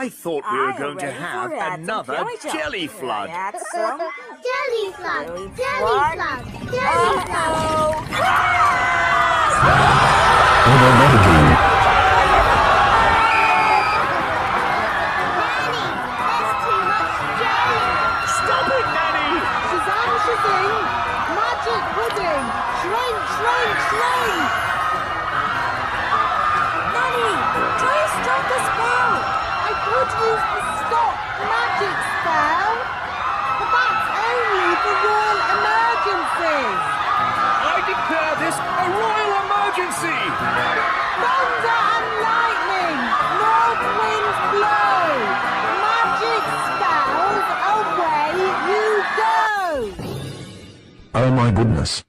I thought we were going to have another jelly flood. Jelly flood! Jelly flood! Jelly flood! Nanny, there's too much jelly! Stop it, Nanny! Shazam, shazing! Magic pudding! Shrink, shrink, shrink! Nanny, try to stop the spell. I could use the stop magic spell, but that's only for royal emergencies. I declare this a royal emergency! Thunder and lightning! North winds blow! Magic spells, away you go! Oh my goodness.